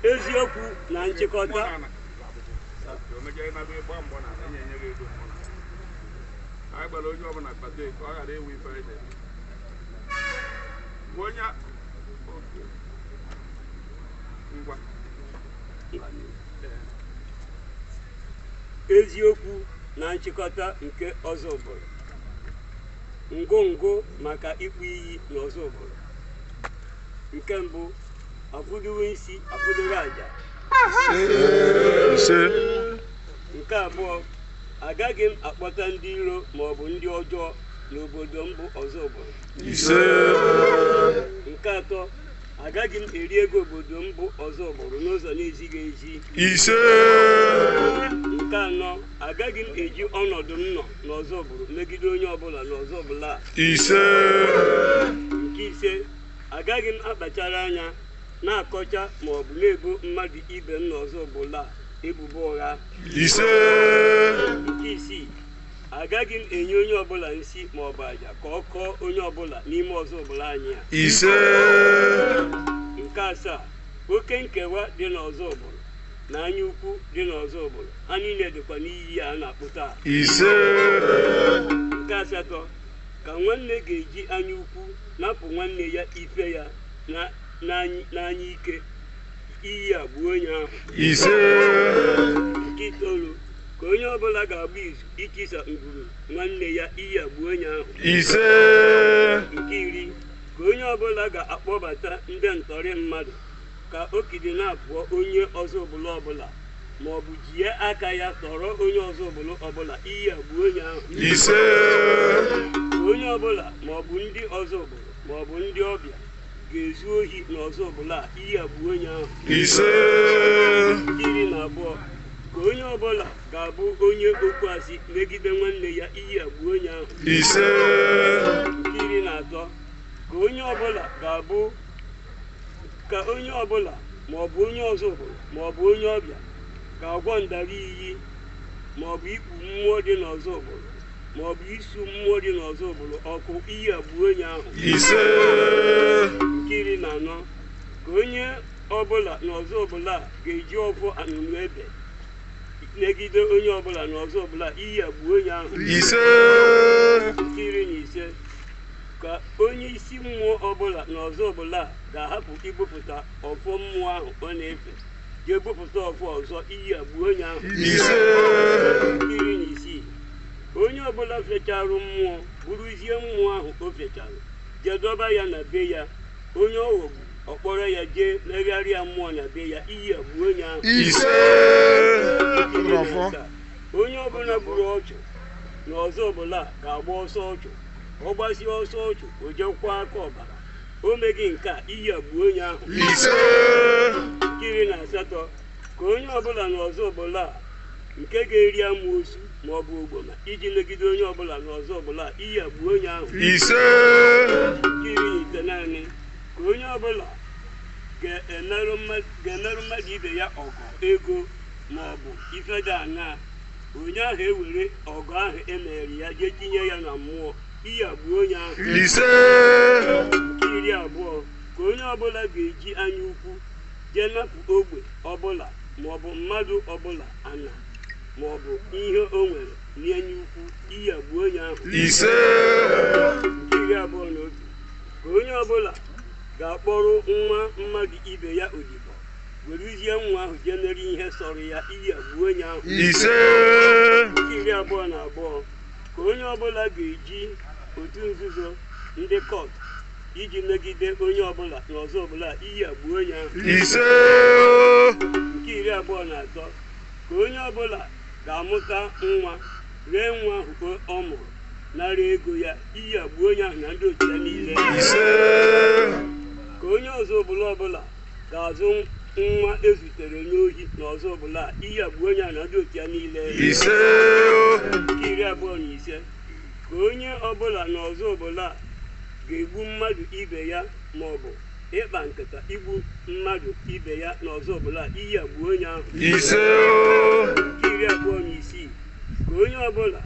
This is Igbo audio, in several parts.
eziokwu na nchịkọta eziokwu na nchịkọta nke Ọzọbụlụ ngụngụ maka ịkpụ iyi na Ọzọbụlụ. Nke mbụ, afụdowe isi afụdowe aja. Nke abụọ, agaghị m akpọta ndị iro ma ọ bụ ndị ọjọọ n'obodo m bụ Ọzọbụlụ. Nke atọ, agaghị m eri ego obodo m bụ Ọzọbụlụ n'ụzọ na-ezighị ezi. Nke anọ, agaghị m eji ọnọdụ m nọ n'Ọzọbụlụ megide onye ọbụla n'Ọzọbụlụ a. Nke ise, agaghị m akpachara anya na-akọcha ma ọ bụ na-ebo mmadụ ibe m n'Ọzọbụlụ a ebubo ụgha. Nke isii, agaghị m enye onye ọbụla nsị ma ọ bụ aja ka ọ kọọ onye ọbụla n'ime Ọzọbụlụ anyị a. Nke asaa, oke nkewa dị n'Ọzọbụlụ na anya ukwu dị n'Ọzọbụlụ ha niile dịkwa n'iyi a na-akpụta. Nke asatọ, ka nwanne ga-eji anya ukwu napụ nwanne ya ife ya n'anya ike, iyi a gbuo onye ahụ. Nke itoolu, ka onye ọbụla ga-agba izu ikisa ngwuru nwanne ya, iyi a gbuo onye ahụ. Nke iri, ka onye ọbụla ga-akpọbata ndị ntọrị mmadụ ka okide na-abụọ onye Ọzọbụlụ ọbụla ma ọ bụ jie aka ya tọrọ onye Ọzọbụlụ ọbụla, iyi a gbuo onye ahụ. Ka onye ọbụla ma ọ bụ ndị Ọzọbụlụ ma ọ bụ ndị ọbịa ga-ezu ohi n'Ọzọbụlụ a, iyi a gbuo onye ahụ. Nke iri na abụọ, ka onye ọbụla ga-abụ onye okwu asị megide nwanne ya, iyi a gbuo onye ahụ. Nke iri na atọ, ka onye ọbụla ga-abụ ka onye ọbụla ma ọ bụ onye Ọzọbụlụ ma ọ bụ onye ọbịa ga-agwọ ndara iyi ma ọ bụ ikpu mmụọ dị n'Ọzọbụlụ ma ọ bụ isu mmụọ dị n'Ọzọbụlụ ọkụ, iyi a gbuo onye ahụ. Nke iri na anọ, ka onye ọbụla n'Ọzọbụlụ a ga-eji ọfọ anụnụ ebe megide onye ọbụla n'Ọzọbụlụ a, iyi a gbuo onye ahụ. Nke iri na ise, ka onye isi mmụọ ọbụla n'Ọzọbụlụ a ga-ahapụ igbupụta ọfọ mmụọ ahụ ọ na-efe jee gbupụta ọfọ ọzọ, iyi a gbuo onye ahụ. Nke iri na isii, onye ọbụla fecharụ mmụọ buruzie mmụọ ahụ o fechara jee dọba ya na be ya, onye ọghọgbu ọkpọrọ ya jee megharịa mmụọ na be ya, iyi a gbuo onye ahụ. Onye ọbụla gburu ọchụ n'Ọzọbụlụ a ga-agba ọsọ ọchụ, ọ gbasie ọsọ ọchụ o jekwa aka ọbara, o meghị nke a, iyi a gbuo onye ahụ. Nke iri na asatọ, ka onye ọbụla n'Ọzọbụlụ a nke ga-eri amoosu ma ọ bụ ogboma iji megide onye ọbụla n'Ọzọbụlụ a, iyi a gbuo onye ahụ. Nke iri na ite naanị, ka onye ọbụla ga-emerụ mmadụ ibe ya ọgụ ego ma ọ bụ ife dị aṅaa, onye ahụ ewere ọgụ ahụ emere ya jee tinye ya na mmụọ, iyi a gbuo onye ahụ. Nke iri abụọ, ka onye ọbụla ga-eji anya ukwu jee napụ ogbe ọbụla ma ọ bụ mmadụ ọbụla ana ma ọ bụ ihe o nwere n'anya ukwu, iyi a gbuo onye ahụ. Nke iri abụọ na otu, ka onye ọbụla ga-akpọrọ nwa mmadụ ibe ya odibo werezie nwa ahụ jee mere ihe sọrọ ya, iyi a gbuo onye ahụ. Nke iri abụọ na abụọ, ka onye ọbụla ga-eji otu nzuzo ndị kọt iji megide onye ọbụla n'Ọzọbụlụ a, iyi a gbuo onye ahụ. Nke iri abụọ na atọ, ka onye ọbụla ga-amụta nwa ree nwa ahụ ọ mụrụ nara ego ya, iyi a gbuo onye ahụ na ndị otu ya niile. Ka onye Ọzọbụlụ ọbụla ga-azụ nwa ezutere n'ohi n'Ọzọbụlụ a, iyi a gbuo onye ahụ na ndị otu ya niile. Nke iri abụọ na ise, ka onye ọbụla n'ọzọ ọbụla ga-egbu mmadụ ibe ya ma ọ bụ ịkpa nkata igbu mmadụ ibe ya n'ọzọ ọbụla iyi agbuo onye ahụ. Ise. Nke 26 ka onye ọbụla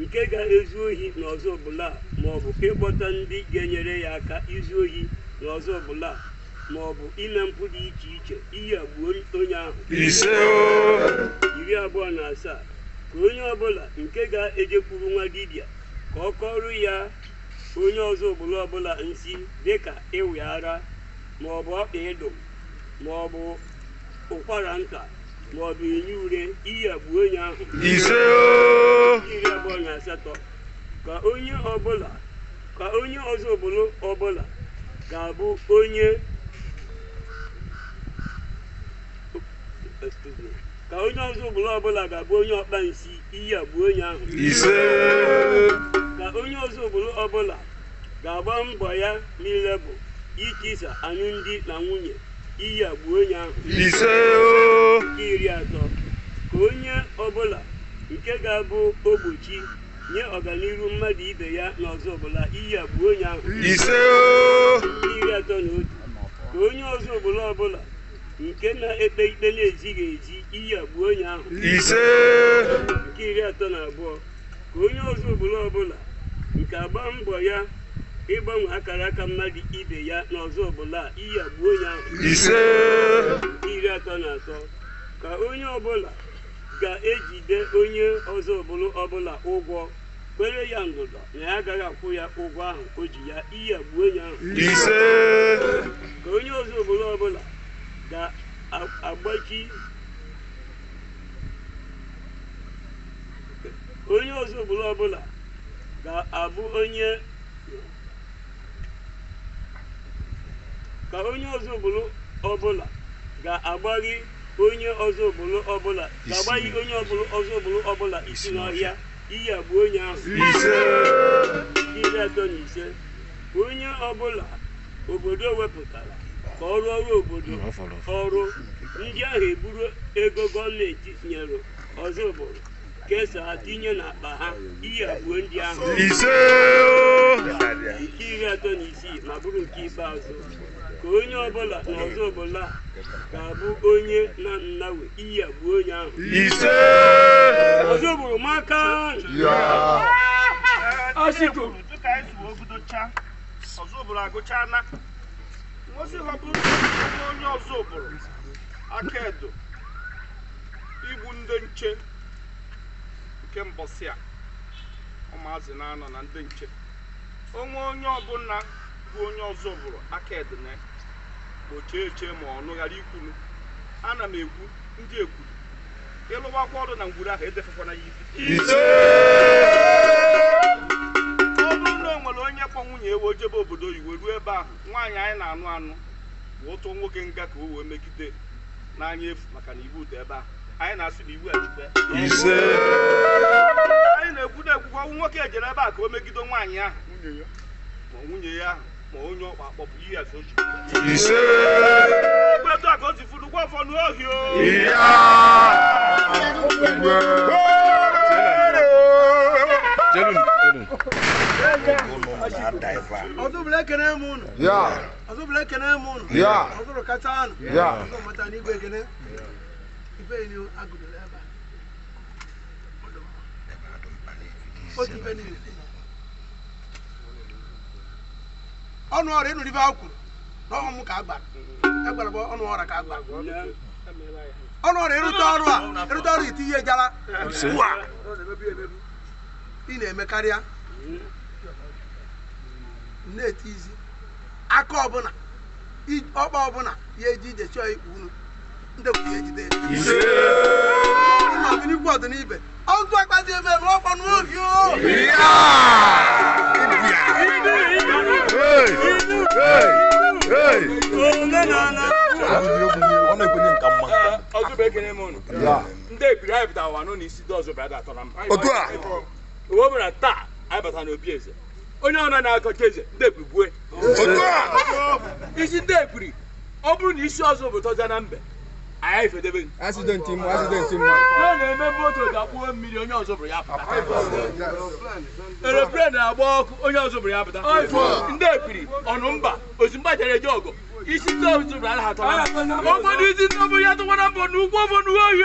nke ga-ezu ohi n'ọzọ ọbụla ma ọ bụ ịkpọta ndị ga-enyere ya aka izu ohi n'ọzọ ọbụla ma ọ bụ ime mpụ dị iche iche iyi agbuo onye ahụ. Ise. 27 ka onye ọbụla nke ga-ejekwuru nwa dibịa ka ọ kọrọ ya onye ọzọ ọbụla nsị dịka ịwị ara ma ọ bụ ọkpa ịdụ ma ọ bụ ụkwara nta ma ọ bụ enye ure iyi agbuo onye ahụ. Ise. 28 ka onye ọzọ ọbụla ga-abụ onye ọkpa nsị iyi agbuo onye ahụ. Ise. Ka onye ọzọ ọbụla ga-agba mbọ ya niile bụ ikisa alụmdi na nwunye iyi agbuo onye ahụ. Ise. 30 ka onye ọbụla nke ga-abụ ogbochi nye ọganiru mmadụ ibe ya n'ọzọ ọbụla iyi agbuo onye ahụ. Ise. 31 ka onye ọzọ ọbụla nke na-ekpe ikpe na-ezighị ezi iyi agbuo onye ahụ. Ise. Nke 32 ka onye ọzọ ọbụla nke agba mbọ ya ịgbanwe akara aka mmadụ ibe ya n'ọzọ ọbụla iyi agbuo onye ahụ. Ise. 33 ka onye ọbụla ga-ejide onye ọzọ ọbụla ụgwọ kwere ya ndụdọ na ya agaghị akwụ ya ụgwọ ahụ o ji ya iyi agbuo onye ahụ. Ise. Ka onye ọzọ ọbụla ga-agbachi onye ọzọ ọbụla ga-abụ onye ka onye ọzọ ọbụla ga-agbaghị onye ọzọ ọbụla isi n'ọhịa iyi agbuo onye ahụ. Ise. 35 onye ọbụla obodo wepụtara ka ọ rụọ ọrụ obodo ọrụ ndị ahụ eburu ego gọọmenti nyere ọzọ obodo kesaa tinye n'akpa ha iyi agbuo ndị ahụ. Ise. Nke 36 ma bụrụ nke ikpeazụ ka onye ọbụla n'ọzọ ọbụla ga-abụ onye na nnawe iyi agbuo onye ahụ. Ise. ọzọ bụrụ maka dịka anyị si obodocha ọzọ obodo agụcha na ngosi ha bụrụ onye ọzọ obodo aka edo igbu ndị nche nke mbọsị a ụmụazị na-anọ na ndị nche onwe onye ọbụla bụ onye ọzọ obodo aka edo na gbochie eche ma ọnụ ghara ikwunu ana m ekwu ndị ekwuru ịlụwakwa ọrụ na ngwuru ahụ edefekwana ya ife. Ise. Ọ bụrụ na o nwere onye kpọ nwunye ewe jebe obodo oyibo ruo ebe ahụ nwaanyị anyị na-anụ bụ otu nwoke nga ka o wee megide n'anya efu maka na iwu dị ebe ahụ anyị na-asụ na iwu ejikwe. Ise. Anyị na-ekwudo ekwukwa nwoke ejere ebe a ka o megide nwaanyị ahụ ma nwunye ya ahụ ma onye ọkpa akpọpụ ihe ya so Ise. etu a ka o si furu gwa ọfọ n'ohi o. Ọzọbụla ekene m unu. Ọzọbụla ekene m unu. Ọzọbụla kacha anụ. Ọzọbụla n'igwe ekene. Ibe ni agụdụrụ ebe a. Otu ibe niile. Ọnụ ọrụ ịnụ ibe akwụ n'ọnwụ m ka agba. Egbara bụ ọnụ ọrụ ka agba. Ọnụ ọrụ ịrụta ọrụ iti ihe jara. Ị na-eme karịa. Na-eti izi aka ọbụla ọkpa ọbụla ya eji ije chọọ ikpu unu ndị kwuru ya ejide n'ikwu ọdịnibe ọzọ akpazi ebe ebe ọkpọ n'oge ọzọ bụ ekene m unu ndị ebiri anyị pụtara ụwa n'isi ndị ọzọ bịara atọ na mba Otu a. uwe bụ na taa anyị batara n'obi eze onye ọ na-akọcha eze ndị ebiri gbue Otu a. isi ndị ebiri ọ bụrụ na isi ọzọ bụ tọza na mbe anyị fedebe accident mo na-eme moto ga-akpụo mmiri onye ọzọ bụrụ ya pụta aeroplane na-agba ọkụ onye ọzọ bụrụ ya pụta ndị ekpiri ọnụmba ozimgba jere eje ọgụ isi ndị ọzọ bụrụ ala atọ obodo isi ndị ọbụ ya tụwara mbọ n'ugwu obodo oyi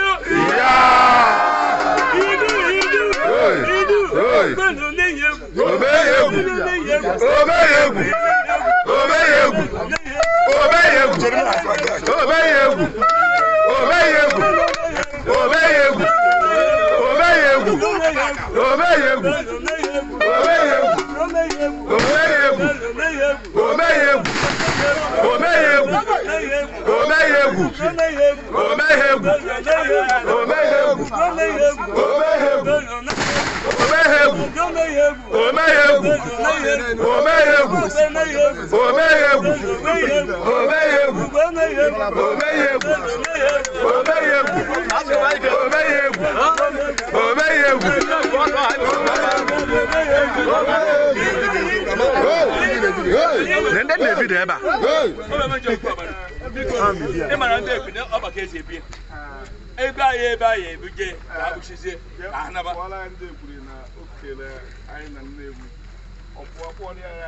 ebe anyị ebuje ka akpụchizie ka anaba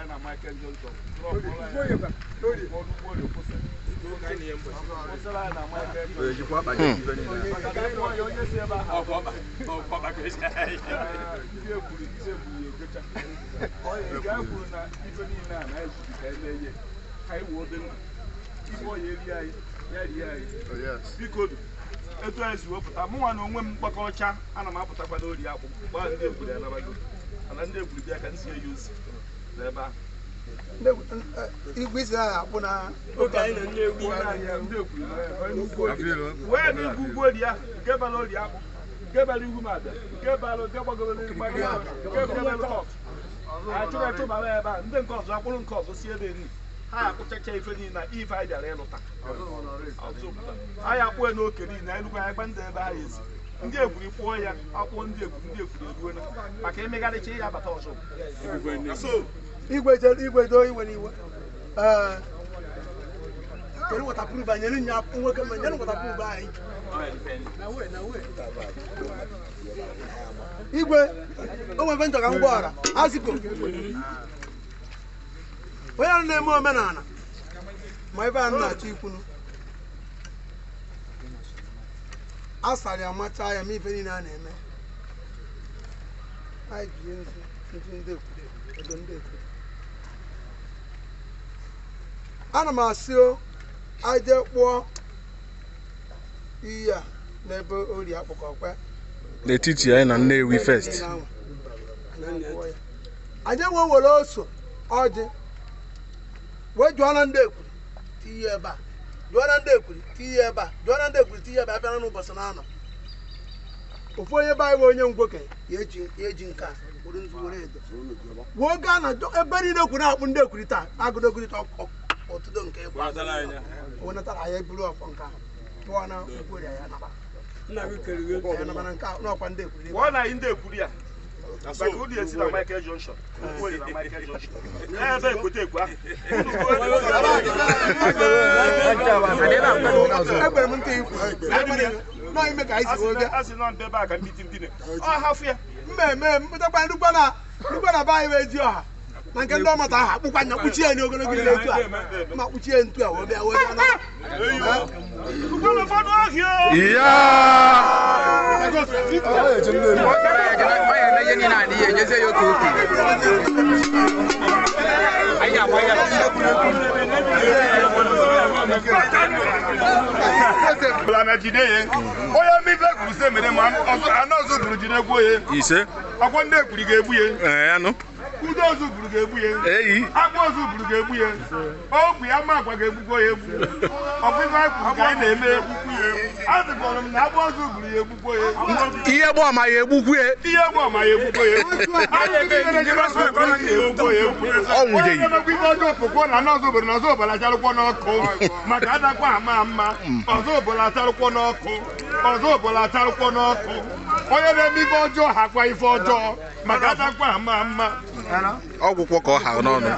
na Michael Johnson etu anyị si wepụta mụnwa na onwe m mkpakọcha ana m apụtakwa n'ori akpụ gbaa ndị ekwuru ya nabago mana ndị ekwuru bịa ka m si eyi ozi n'ebe ahụ igwe isi ahụ akpụ na oge anyị na ndị egwu wee na igwu ugwu ori ahụ nke bara ori akpụ nke bara ihu mabịa nke bara nke gbagoro nke bara kọt anyị chụrụ echụbara ebe a ndị nke ọzọ akpụrụ nke ọzọ si ebe nri ha akpụchacha ife niile na ife anyị bịara ịlụta anyị akpụe n'oke niile anyị lụkwa anyị gba ndị ebe anyị ezi ndị egwuri kpụọ ya akpụọ ndị egwuri eruo maka emegharịcha ya bata ọzọ igwe doo iwe n'iwe kedu wọtapụrụ banyere nya nwoke ma nyere wọtapụrụ anyị igwe o nwere ntọ ka m gbọọra aziko onye ahụ na-eme omenala ma ebe a na-achọ ikwunu a sara ya machaa ya ma ife niile a na-eme anyị ji ndị ekwuru ana m asị anyị jee kpụọ iyi a n'ebe ori akpụkọkwe n'etiti anyị na Nnewi first anyị wee were oso ọjị wee jụọ na ndị ekwuru tinye ebe a jụọ na ndị ekwuru tinye ebe a jụọ na ndị ekwuru tinye ebe a bịara n'ụbọchị na-anọ ofu onye be anyị bụ onye ngwoke ya eji nke a were nzu were edo wee gaa na ebe niile ekwu na-akpụ ndị ekwuru taa agụdogorịta ọtụtụ nke egbe wenatara anyị buru ọfọ nke ahụ tụọ na nkwori ya naba na nke n'ọkwa ndị ekwuru ọ na ndị ekwuru ya maka ụdị esi na Michael Johnson ebe ekote ekwu ahụ egbere m ntị ikwu nọ ime ka anyị si oge a sị nọ ndebe a ka ndị tindine ọ hafụ ya mmemme mpụtakwa ndukwa na be anyị wee ji ọha na nke ndị ọmata aha akpụkwa nya kpuchie ya ogologo ile etu a ma kpuchie ntu a wee bịa wee bịa onye mife kwuru se mere ma anọzọ bụrụ jide gbuo ya ise akwa ndị ekwuru ga-egbu ya anụ udo ozu buru ga-egbu ya akpụ ozu buru ga-egbu ya ogwu ya ma agwa ga-egbukwo ya egbu ọbụghị anyị kwuru ka anyị na-eme egbukwu ya azụkọrọ m na akpụ ozu buru ya egbukwo ya ihe gba ọma ya egbukwu ya ihe gba ọma ya egbukwo ya emekwa ife ọjọọ pụkwo na ọzọ obodo na ọzọ obodo acharụkwọ n'ọkụ maka adakwa ama mma ọzọ obodo acharụkwọ n'ọkụ ọzọ obodo acharụkwọ n'ọkụ onye na-eme ife ọjọọ hakwa ife ọjọọ maka adakwa ama mma ọgwụkwọ ka ọ ha n'ọnụ